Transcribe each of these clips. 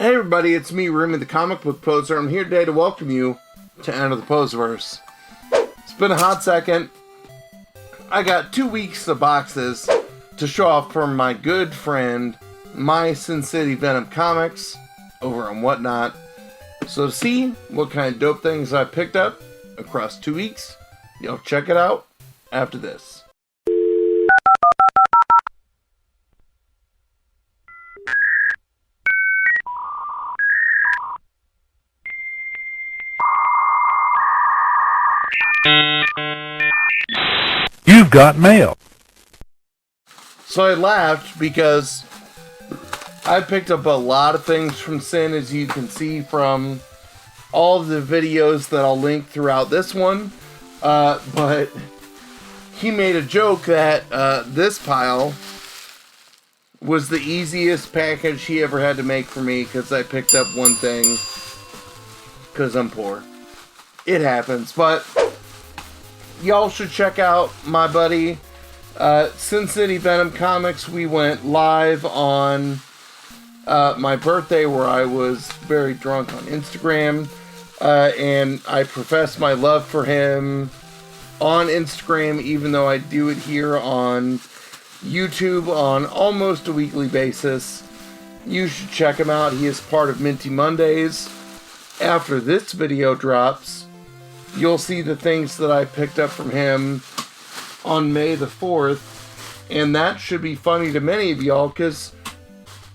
Hey everybody, it's me, Remy the Comic Book Poser. I'm here today to welcome you to Enter the Poserverse. It's been a hot second. I got 2 weeks of boxes to show off from my good friend, my Sin City Venom Comics, over on Whatnot. So to see what kind of dope things I picked up across 2 weeks, y'all check it out after this. You've got mail. So I laughed because I picked up a lot of things from Sin, as you can see from all of the videos that I'll link throughout this one. But he made a joke that this pile was the easiest package he ever had to make for me because I picked up one thing because I'm poor. It happens, but y'all should check out my buddy Sin City Venom Comics. We went live on my birthday where I was very drunk on Instagram, and I professed my love for him on Instagram, even though I do it here on YouTube on almost a weekly basis. You should check him out. He is part of Minty Mondays. After this video drops, you'll see the things that I picked up from him on May the 4th, and that should be funny to many of y'all, because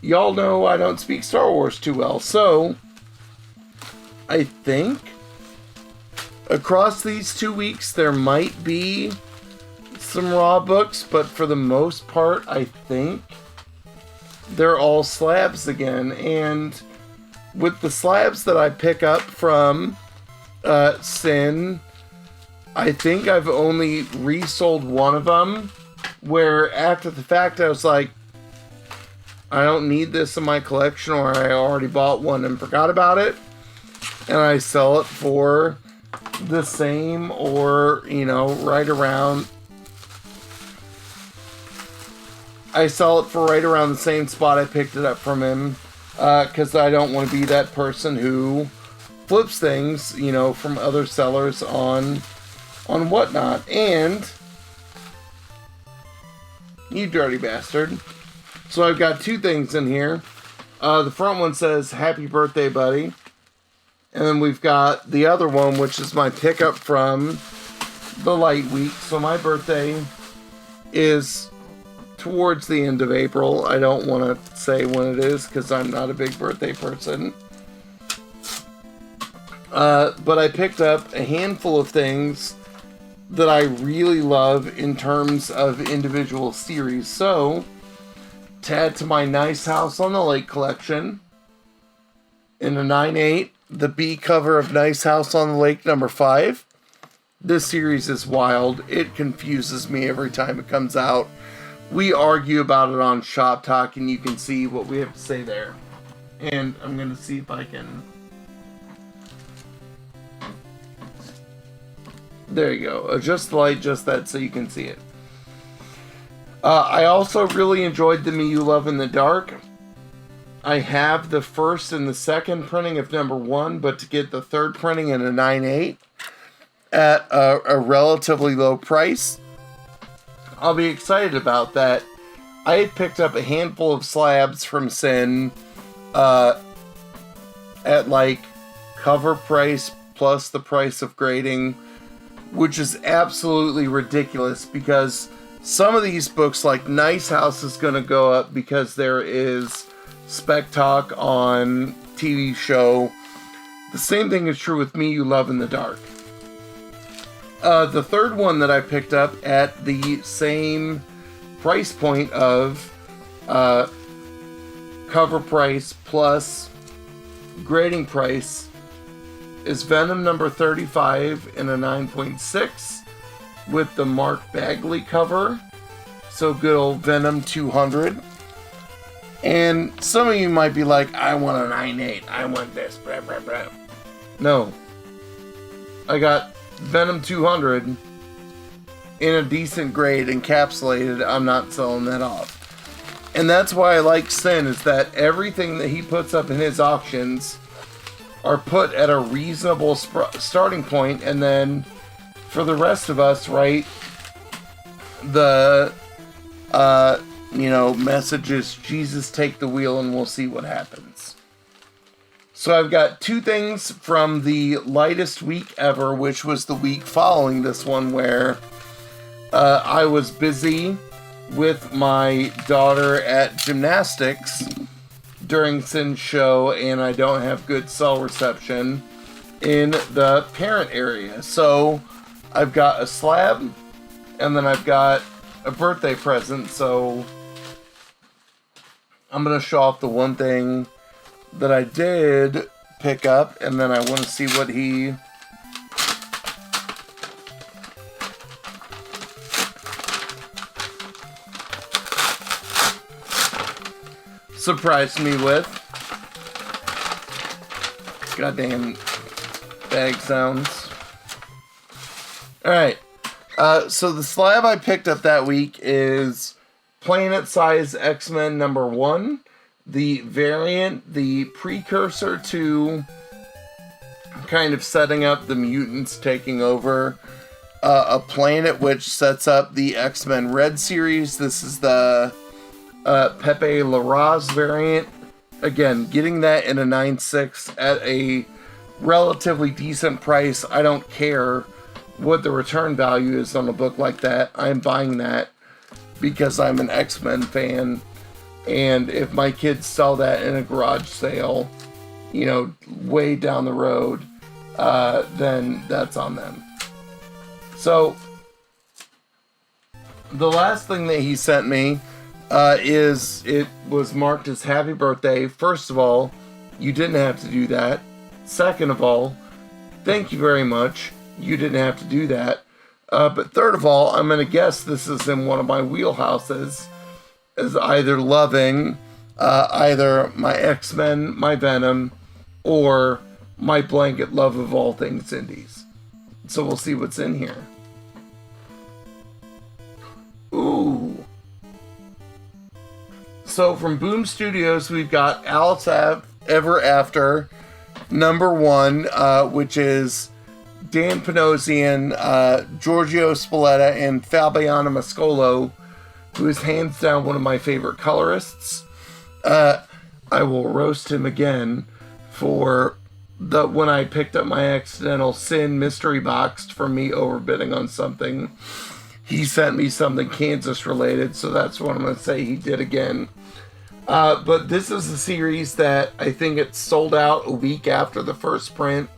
y'all know I don't speak Star Wars too well. So, I think across these 2 weeks there might be some raw books, but for the most part, I think they're all slabs again. And with the slabs that I pick up from Sin, I think I've only resold one of them, where after the fact I was like, I don't need this in my collection, or I already bought one and forgot about it, and I sell it for the same, or right around, I sell it for right around the same spot I picked it up from him, because I don't want to be that person who flips things, from other sellers on Whatnot. And you dirty bastard. So I've got two things in here. The front one says, "Happy birthday, buddy." And then we've got the other one, which is my pickup from the light week. So my birthday is towards the end of April. I don't want to say when it is, because I'm not a big birthday person. But I picked up a handful of things that I really love in terms of individual series. So, to add to my Nice House on the Lake collection, in a 9/8, the B cover of Nice House on the Lake number 5. This series is wild. It confuses me every time it comes out. We argue about it on Shop Talk, and you can see what we have to say there. And I'm going to see if I can... There you go. Adjust the light just that so you can see it. I also really enjoyed the Me You Love in the Dark. I have the first and the second printing of number 1, but to get the third printing in a 9/8 at a relatively low price, I'll be excited about that. I had picked up a handful of slabs from Sin at like cover price plus the price of grading, which is absolutely ridiculous, because some of these books, like Nice House, is going to go up because there is Spec Talk on TV show. The same thing is true with Me You Love in the Dark. The third one that I picked up at the same price point of cover price plus grading price is Venom number 35 in a 9.6 with the Mark Bagley cover. So good old Venom 200. And some of you might be like, I want a 9/8. I want this. Blah, blah, blah. No. I got Venom 200 in a decent grade, encapsulated. I'm not selling that off. And that's why I like Sin, is that everything that he puts up in his auctions are put at a reasonable starting point, and then for the rest of us, right, the message is Jesus, take the wheel and we'll see what happens. So I've got two things from the lightest week ever, which was the week following this one, where I was busy with my daughter at gymnastics during Sin's show, and I don't have good cell reception in the parent area. So I've got a slab, and then I've got a birthday present, so I'm going to show off the one thing that I did pick up, and then I want to see what he surprised me with. Goddamn bag sounds. Alright, so the slab I picked up that week is Planet Size X-Men #1. The variant, the precursor to kind of setting up the mutants taking over a planet, which sets up the X-Men Red series. This is the Pepe Larraz variant. Again, getting that in a 9.6 at a relatively decent price. I don't care what the return value is on a book like that. I'm buying that because I'm an X-Men fan. And if my kids sell that in a garage sale, way down the road, then that's on them. So, the last thing that he sent me is, it was marked as happy birthday. First of all, you didn't have to do that. Second of all, thank you very much. You didn't have to do that. But third of all, I'm going to guess this is in one of my wheelhouses, as either loving either my X-Men, my Venom, or my blanket love of all things indies. So we'll see what's in here. Ooh. So from Boom Studios, we've got Alice Ever After #1, which is Dan Panosian, Giorgio Spalletta, and Fabiano Mascolo, who is hands down one of my favorite colorists. I will roast him again for when I picked up my accidental Sin mystery box from me overbidding on something. He sent me something Kansas related, so that's what I'm going to say he did again. But this is a series that I think it sold out a week after the first print.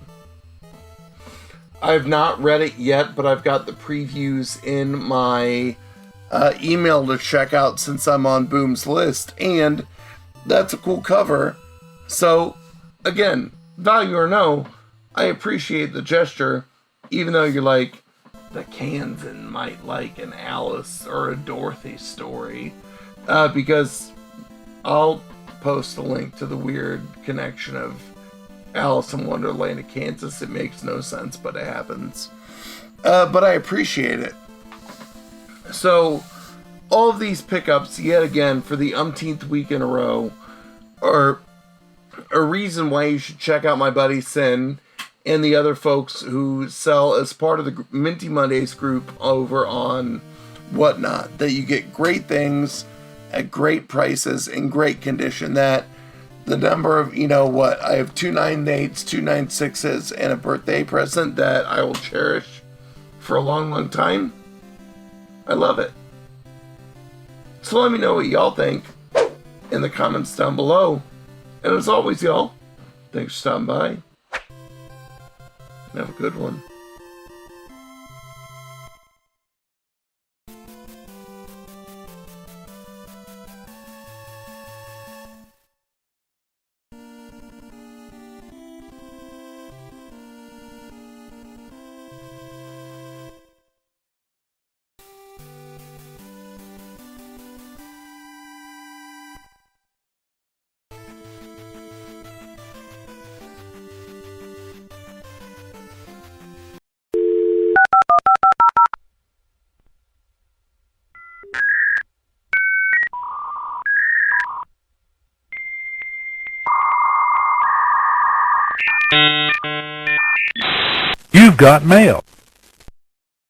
I've not read it yet, but I've got the previews in my email to check out since I'm on Boom's list, and that's a cool cover. So, again, value or no, I appreciate the gesture, even though you're like, the Kansan might like an Alice or a Dorothy story, because I'll post a link to the weird connection of Alice in Wonderland of Kansas. It makes no sense, but it happens. But I appreciate it. So, all of these pickups, yet again, for the umpteenth week in a row, are a reason why you should check out my buddy Sin and the other folks who sell as part of the Minty Mondays group over on Whatnot. That you get great things at great prices in great condition. That the number of, I have 298s, 296s, and a birthday present that I will cherish for a long, long time. I love it. So let me know what y'all think in the comments down below. And as always, y'all, thanks for stopping by. Have a good one. You've got mail.